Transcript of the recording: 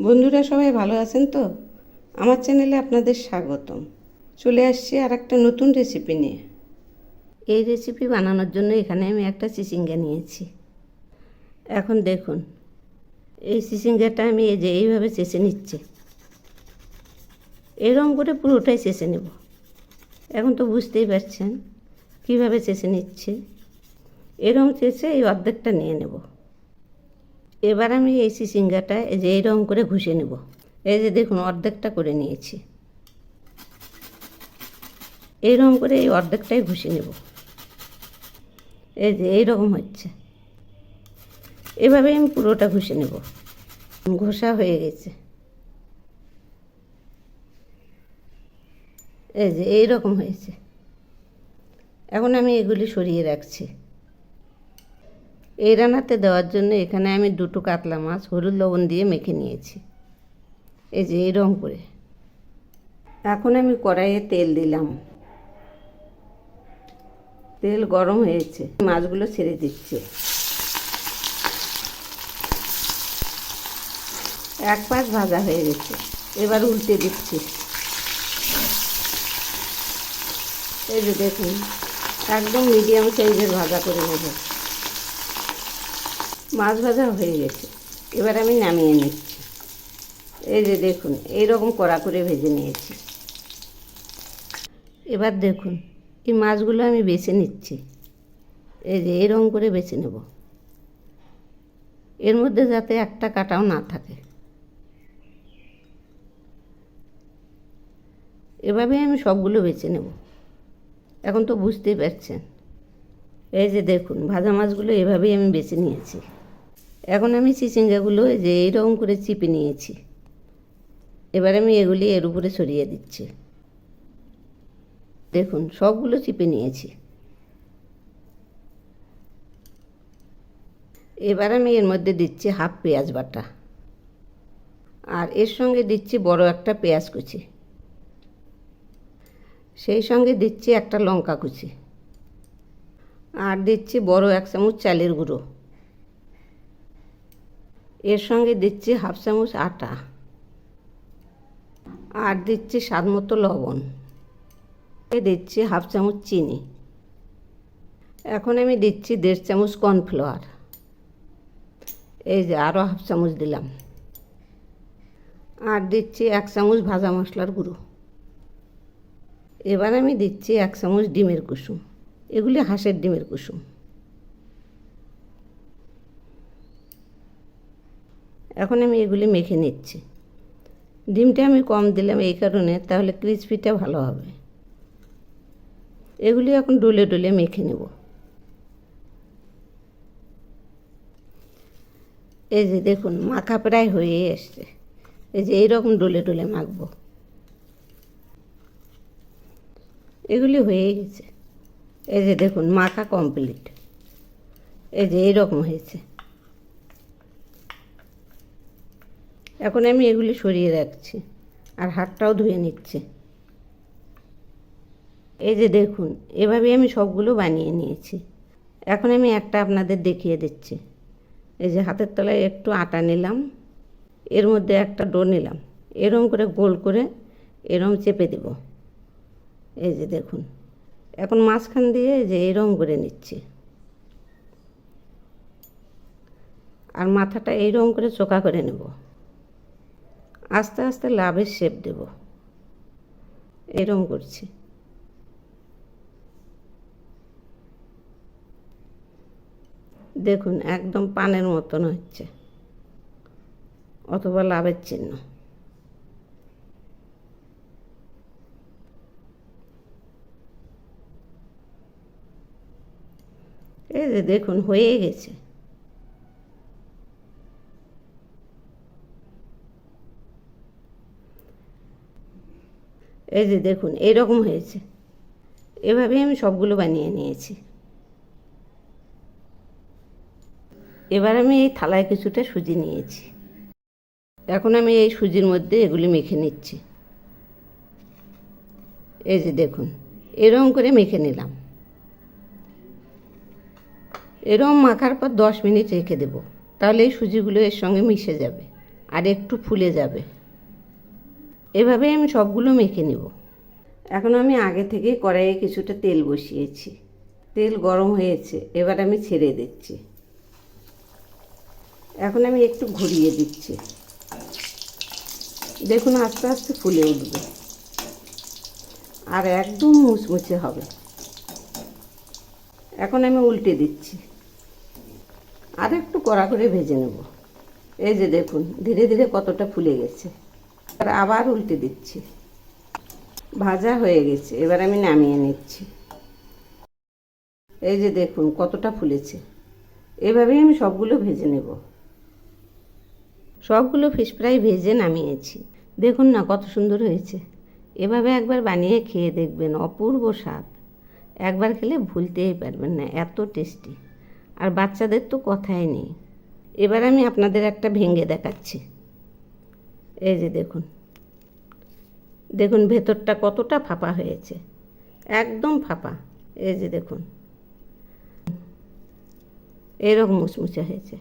বন্ধুরা সবাই ভালো আছেন তো? আমার চ্যানেলে আপনাদের স্বাগতম। চলে আসছি আর একটা নতুন রেসিপি নিয়ে। এই রেসিপি বানানোর জন্য এখানে আমি একটা চিচিঙ্গা নিয়েছি। এখন দেখুন, এই চিচিঙ্গাটা আমি এইভাবে চেঁচে নিচ্ছি। এরকম করে পুরোটাই চেঁচে নেব। এখন তো বুঝতেই পারছেন কীভাবে চেঁচে নিচ্ছি। এরকম চেঁচে এই অর্ধেকটা নিয়ে নেব। এবার আমি এই চিচিঙ্গাটা এইরকম করে ঘষে নেব। এই যে দেখুন, অর্ধেকটা করে নিয়েছি। এইরকম করে এই অর্ধেকটাই ঘষে নেব। এই যে এইরকম হচ্ছে। এভাবে আমি পুরোটা ঘষে নেব। ঘষা হয়ে গেছে। এই যে এইরকম হয়েছে। এখন আমি এগুলি সরিয়ে রাখছি। এই রান্নাতে দেওয়ার জন্য এখানে আমি 2টো কাতলা মাছ হলুদ লবণ দিয়ে মেখে নিয়েছি। এই যে এইরকম করে। এখন আমি কড়াইয়ে তেল দিলাম। তেল গরম হয়েছে, মাছগুলো ছেড়ে দিচ্ছি। এক পাশ ভাজা হয়ে গেছে, এবার উল্টে দিচ্ছি। এই যে দেখুন, একদম মিডিয়াম সাইজের ভাজা করে নেব। মাছ ভাজা হয়ে গেছে, এবার আমি নামিয়ে নিচ্ছি। এই যে দেখুন, এইরকম কড়া করে ভেজে নিয়েছি। এবার দেখুন, এই মাছগুলো আমি বেছে নিচ্ছি। এই যে এইরকম করে বেছে নেব, এর মধ্যে যাতে একটা কাঁটাও না থাকে। এভাবে আমি সবগুলো বেছে নেব। এখন তো বুঝতেই পারছেন। এই যে দেখুন, ভাজা মাছগুলো এভাবেই আমি বেছে নিয়েছি। এখন আমি চিচিঙ্গাগুলো এই যে এইরকম করে চিপে নিয়েছি। এবার আমি এগুলি এর উপরে ছড়িয়ে দিচ্ছি। দেখুন, সবগুলো চিপে নিয়েছি। এবার আমি এর মধ্যে দিচ্ছি হাফ পেঁয়াজ বাটা, আর এর সঙ্গে দিচ্ছি বড় একটা পেঁয়াজ কুচি, সেই সঙ্গে দিচ্ছি একটা লঙ্কা কুচি, আর দিচ্ছি বড় 1 চামচ চালের গুঁড়ো। এর সঙ্গে দিচ্ছি হাফ চামচ আটা, আর দিচ্ছি স্বাদ মতো লবণ, দিচ্ছি হাফ চামচ চিনি। এখন আমি দিচ্ছি 1.5 চামচ কর্নফ্লাওয়ার। এই যে আরও হাফ চামচ দিলাম, আর দিচ্ছি 1 চামচ ভাজা মশলার গুঁড়ো। এবার আমি দিচ্ছি 1 চামচ ডিমের কুসুম। এগুলি হাঁসের ডিমের কুসুম। এখন আমি এগুলি মেখে নিচ্ছি। ডিমটা আমি কম দিলাম এই কারণে, তাহলে ক্রিসপিটা ভালো হবে। এগুলি এখন ডলে ডলে মেখে নেব। এই যে দেখুন, মাখা প্রায় হয়ে এসছে। এই যে এইরকম ডলে ডলে মাখবো। এগুলি হয়ে গেছে। এই যে দেখুন, মাখা কমপ্লিট। এই যে এইরকম হয়েছে। এখন আমি এগুলি সরিয়ে রাখছি, আর হাতটাও ধুয়ে নিচ্ছি। এই যে দেখুন, এভাবে আমি সবগুলো বানিয়ে নিয়েছি। এখন আমি একটা আপনাদের দেখিয়ে দিচ্ছি। এই যে হাতের তলায় একটু আটা নিলাম, এর মধ্যে একটা ডো নিলাম, এরম করে গোল করে এরম চেপে দেব। এই যে দেখুন, এখন মাঝখান দিয়ে যে এরম করে নিচ্ছি, আর মাথাটা এইরকম করে চোকা করে নেব। আস্তে আস্তে লাভের শেপ দেব। এরকম করছি। দেখুন, একদম পানের মতন হচ্ছে, অথবা লাভের চিহ্ন। এই যে দেখুন, হয়ে গেছে। এই যে দেখুন, এইরকম হয়েছে। এভাবেই আমি সবগুলো বানিয়ে নিয়েছি। এবার আমি এই থালায় কিছুটা সুজি নিয়েছি। এখন আমি এই সুজির মধ্যে এগুলি মেখে নিচ্ছি। এই যে দেখুন, এরকম করে মেখে নিলাম। এরকম মাখার পর 10 মিনিট রেখে দেব, তাহলে এই সুজিগুলো এর সঙ্গে মিশে যাবে আর একটু ফুলে যাবে। এভাবে আমি সবগুলো মেখে নেব। এখন আমি আগে থেকে কড়াইয়ে কিছুটা তেল বসিয়েছি, তেল গরম হয়েছে, এবার আমি ছেড়ে দিচ্ছি। এখন আমি একটু ঘুরিয়ে দিচ্ছি, দেখুন আস্তে আস্তে ফুলে উঠবে আর একদম মুচমুচে হবে। এখন আমি উল্টে দিচ্ছি, আর একটু কড়া করে ভেজে নেব। এই যে দেখুন ধীরে ধীরে কতটা ফুলে গেছে। আর আবার উল্টে দিচ্ছি, ভাজা হয়ে গেছে, এবার আমি নামিয়ে নিচ্ছি। এই যে দেখুন কতটা ফুলেছে। এভাবেই আমি সবগুলো ভেজে নেব। সবগুলো ফিশ ফ্রাই ভেজে নামিয়েছি। দেখুন না কত সুন্দর হয়েছে। এভাবে একবার বানিয়ে খেয়ে দেখবেন, অপূর্ব স্বাদ। একবার খেলে ভুলতেই পারবেন না, এত টেস্টি। আর বাচ্চাদের তো কথাই নেই। এবার আমি আপনাদের একটা ভেঙে দেখাচ্ছি। এই যে দেখুন, দেখুন ভেতরটা কতটা ফাঁপা হয়েছে, একদম ফাঁপা। এই যে দেখুন এরকম মুচমুচে হয়েছে।